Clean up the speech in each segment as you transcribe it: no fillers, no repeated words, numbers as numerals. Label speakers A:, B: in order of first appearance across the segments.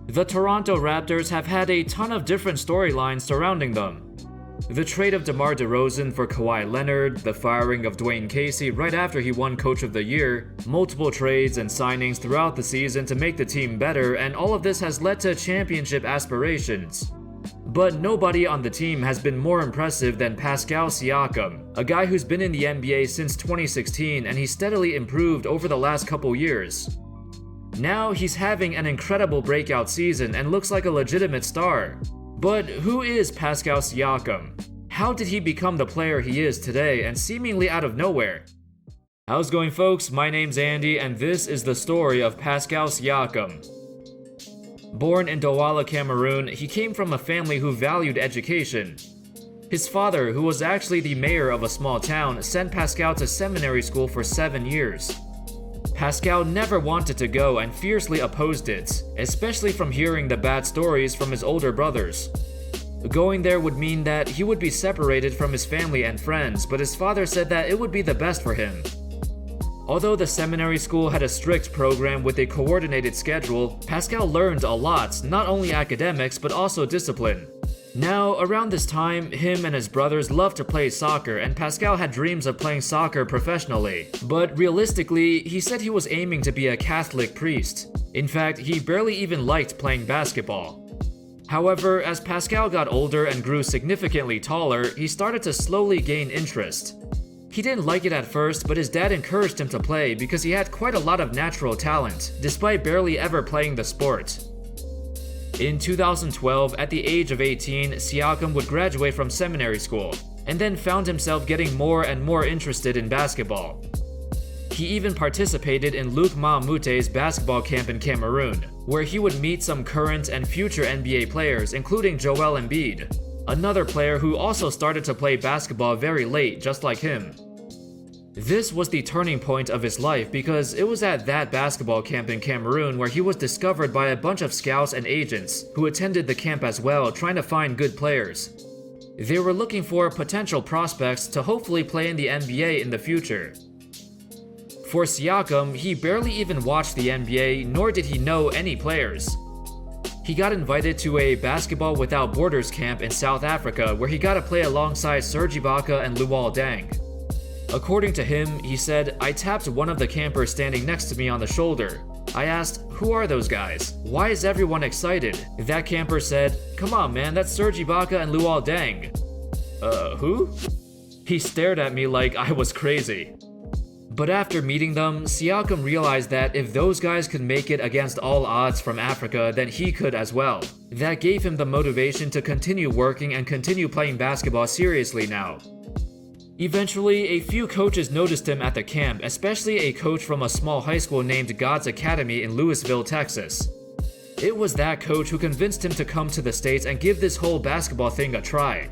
A: The Toronto Raptors have had a ton of different storylines surrounding them. The trade of DeMar DeRozan for Kawhi Leonard, the firing of Dwayne Casey right after he won Coach of the Year, multiple trades and signings throughout the season to make the team better, and all of this has led to championship aspirations. But nobody on the team has been more impressive than Pascal Siakam, a guy who's been in the NBA since 2016 and he's steadily improved over the last couple years. Now he's having an incredible breakout season and looks like a legitimate star. But who is Pascal Siakam? How did he become the player he is today and seemingly out of nowhere? How's it going, folks? My name's Andy and this is the story of Pascal Siakam. Born in Douala, Cameroon, he came from a family who valued education. His father, who was actually the mayor of a small town, sent Pascal to seminary school for 7 years. Pascal never wanted to go and fiercely opposed it, especially from hearing the bad stories from his older brothers. Going there would mean that he would be separated from his family and friends, but his father said that it would be the best for him. Although the seminary school had a strict program with a coordinated schedule, Pascal learned a lot, not only academics but also discipline. Now, around this time, him and his brothers loved to play soccer, and Pascal had dreams of playing soccer professionally. But realistically, he said he was aiming to be a Catholic priest. In fact, he barely even liked playing basketball. However, as Pascal got older and grew significantly taller, he started to slowly gain interest. He didn't like it at first, but his dad encouraged him to play because he had quite a lot of natural talent, despite barely ever playing the sport. In 2012, at the age of 18, Siakam would graduate from seminary school, and then found himself getting more and more interested in basketball. He even participated in Luc Mbah a Moute's basketball camp in Cameroon, where he would meet some current and future NBA players, including Joel Embiid, another player who also started to play basketball very late, just like him. This was the turning point of his life because it was at that basketball camp in Cameroon where he was discovered by a bunch of scouts and agents who attended the camp as well, trying to find good players. They were looking for potential prospects to hopefully play in the NBA in the future. For Siakam, he barely even watched the NBA, nor did he know any players. He got invited to a Basketball Without Borders camp in South Africa where he got to play alongside Serge Ibaka and Luol Deng. According to him, he said, "I tapped one of the campers standing next to me on the shoulder. I asked, 'Who are those guys? Why is everyone excited?' That camper said, 'Come on, man, that's Serge Ibaka and Luol Deng.' Who?" He stared at me like I was crazy. But after meeting them, Siakam realized that if those guys could make it against all odds from Africa, then he could as well. That gave him the motivation to continue working and continue playing basketball seriously now. Eventually, a few coaches noticed him at the camp, especially a coach from a small high school named God's Academy in Lewisville, Texas. It was that coach who convinced him to come to the States and give this whole basketball thing a try.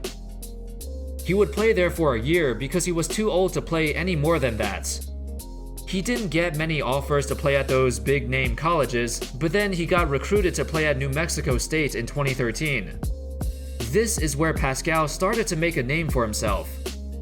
A: He would play there for a year because he was too old to play any more than that. He didn't get many offers to play at those big-name colleges, but then he got recruited to play at New Mexico State in 2013. This is where Pascal started to make a name for himself.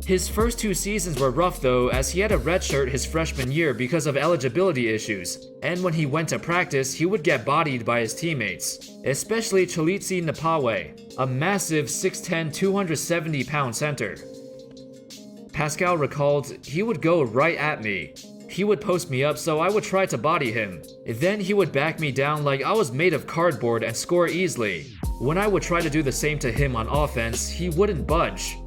A: His first 2 seasons were rough though, as he had a redshirt his freshman year because of eligibility issues, and when he went to practice, he would get bodied by his teammates, especially Chalitsi Napawe, a massive 6'10", 270-pound center. Pascal recalled, "He would go right at me. He would post me up so I would try to body him. Then he would back me down like I was made of cardboard and score easily. When I would try to do the same to him on offense, he wouldn't budge."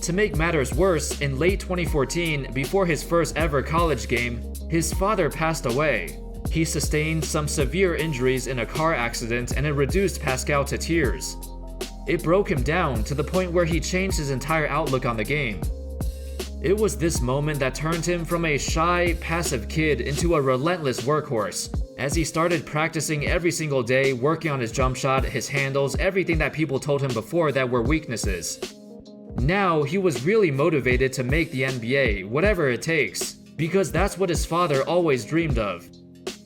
A: To make matters worse, in late 2014, before his first ever college game, his father passed away. He sustained some severe injuries in a car accident and it reduced Pascal to tears. It broke him down to the point where he changed his entire outlook on the game. It was this moment that turned him from a shy, passive kid into a relentless workhorse, as he started practicing every single day, working on his jump shot, his handles, everything that people told him before that were weaknesses. Now, he was really motivated to make the NBA, whatever it takes, because that's what his father always dreamed of.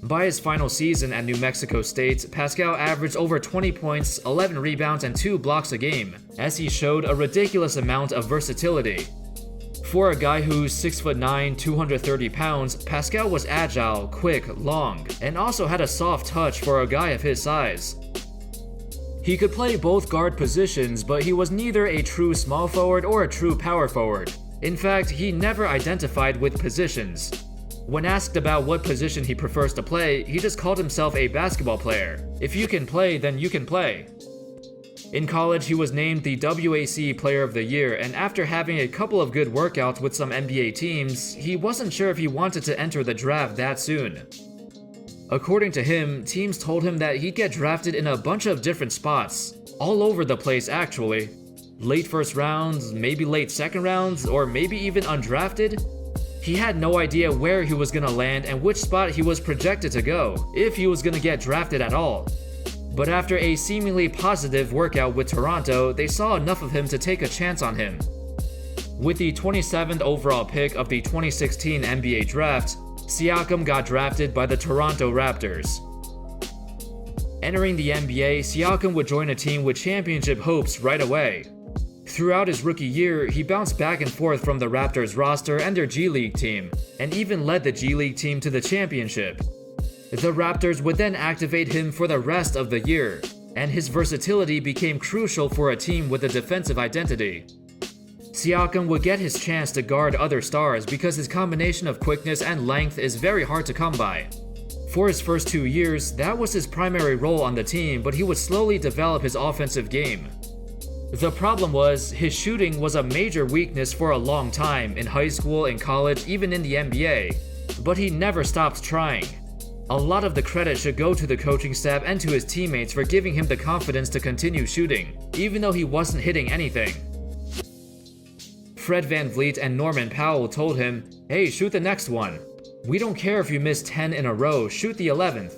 A: By his final season at New Mexico State, Pascal averaged over 20 points, 11 rebounds, and 2 blocks a game, as he showed a ridiculous amount of versatility. For a guy who's 6'9", 230 pounds, Pascal was agile, quick, long, and also had a soft touch for a guy of his size. He could play both guard positions, but he was neither a true small forward or a true power forward. In fact, he never identified with positions. When asked about what position he prefers to play, he just called himself a basketball player. If you can play, then you can play. In college, he was named the WAC Player of the Year, and after having a couple of good workouts with some NBA teams, he wasn't sure if he wanted to enter the draft that soon. According to him, teams told him that he'd get drafted in a bunch of different spots, all over the place actually. Late first rounds, maybe late second rounds, or maybe even undrafted. He had no idea where he was gonna land and which spot he was projected to go, if he was gonna get drafted at all. But after a seemingly positive workout with Toronto, they saw enough of him to take a chance on him. With the 27th overall pick of the 2016 NBA draft, Siakam got drafted by the Toronto Raptors. Entering the NBA, Siakam would join a team with championship hopes right away. Throughout his rookie year, he bounced back and forth from the Raptors roster and their G League team, and even led the G League team to the championship. The Raptors would then activate him for the rest of the year, and his versatility became crucial for a team with a defensive identity. Siakam would get his chance to guard other stars because his combination of quickness and length is very hard to come by. For his first 2 years, that was his primary role on the team, but he would slowly develop his offensive game. The problem was, his shooting was a major weakness for a long time in high school, in college, even in the NBA, but he never stopped trying. A lot of the credit should go to the coaching staff and to his teammates for giving him the confidence to continue shooting, even though he wasn't hitting anything. Fred VanVleet and Norman Powell told him, "Hey, shoot the next one. We don't care if you miss 10 in a row, shoot the 11th.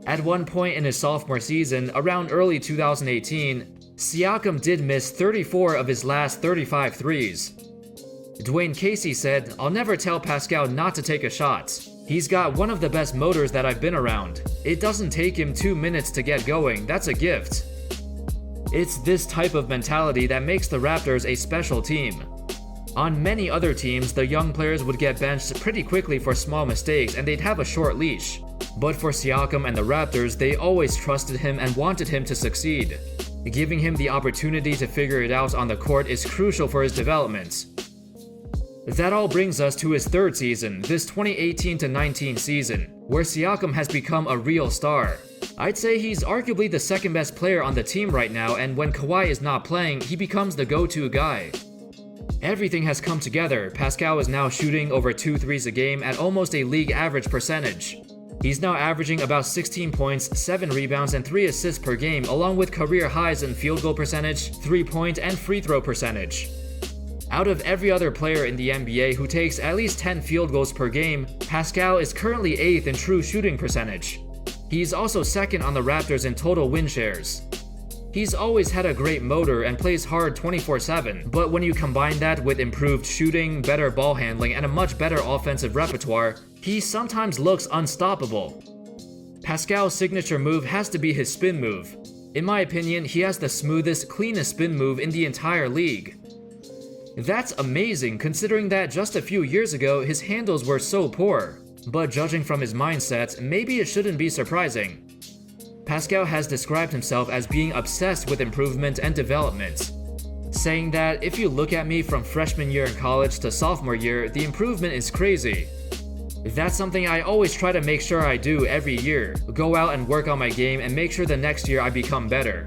A: At one point in his sophomore season, around early 2018, Siakam did miss 34 of his last 35 threes. Dwayne Casey said, "I'll never tell Pascal not to take a shot. He's got one of the best motors that I've been around. It doesn't take him 2 minutes to get going, that's a gift." It's this type of mentality that makes the Raptors a special team. On many other teams, the young players would get benched pretty quickly for small mistakes and they'd have a short leash. But for Siakam and the Raptors, they always trusted him and wanted him to succeed. Giving him the opportunity to figure it out on the court is crucial for his development. That all brings us to his third season, this 2018-19 season, where Siakam has become a real star. I'd say he's arguably the second best player on the team right now, and when Kawhi is not playing, he becomes the go-to guy. Everything has come together. Pascal is now shooting over 2 threes a game at almost a league average percentage. He's now averaging about 16 points, 7 rebounds, and 3 assists per game, along with career highs in field goal percentage, 3-point, and free throw percentage. Out of every other player in the NBA who takes at least 10 field goals per game, Pascal is currently 8th in true shooting percentage. He's also second on the Raptors in total win shares. He's always had a great motor and plays hard 24/7, but when you combine that with improved shooting, better ball handling, and a much better offensive repertoire, he sometimes looks unstoppable. Pascal's signature move has to be his spin move. In my opinion, he has the smoothest, cleanest spin move in the entire league. That's amazing considering that just a few years ago his handles were so poor. But judging from his mindset, maybe it shouldn't be surprising. Pascal has described himself as being obsessed with improvement and development, saying that if you look at me from freshman year in college to sophomore year, the improvement is crazy. That's something I always try to make sure I do every year, go out and work on my game and make sure the next year I become better.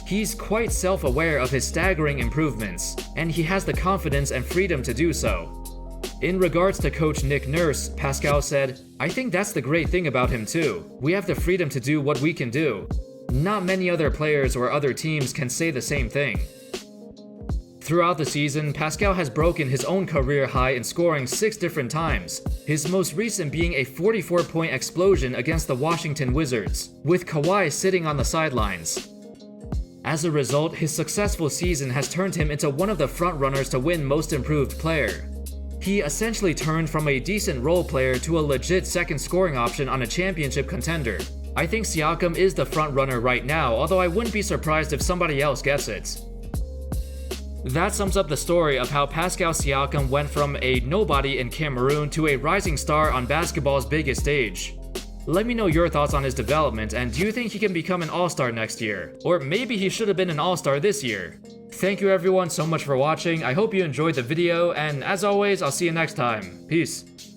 A: He's quite self-aware of his staggering improvements, and he has the confidence and freedom to do so. In regards to Coach Nick Nurse, Pascal said, "I think that's the great thing about him too. We have the freedom to do what we can do. Not many other players or other teams can say the same thing." Throughout the season, Pascal has broken his own career high in scoring 6 different times, his most recent being a 44-point explosion against the Washington Wizards, with Kawhi sitting on the sidelines. As a result, his successful season has turned him into one of the frontrunners to win Most Improved Player. He essentially turned from a decent role player to a legit second scoring option on a championship contender. I think Siakam is the frontrunner right now, although I wouldn't be surprised if somebody else gets it. That sums up the story of how Pascal Siakam went from a nobody in Cameroon to a rising star on basketball's biggest stage. Let me know your thoughts on his development, and do you think he can become an all-star next year? Or maybe he should have been an all-star this year? Thank you everyone so much for watching. I hope you enjoyed the video, and as always, I'll see you next time. Peace.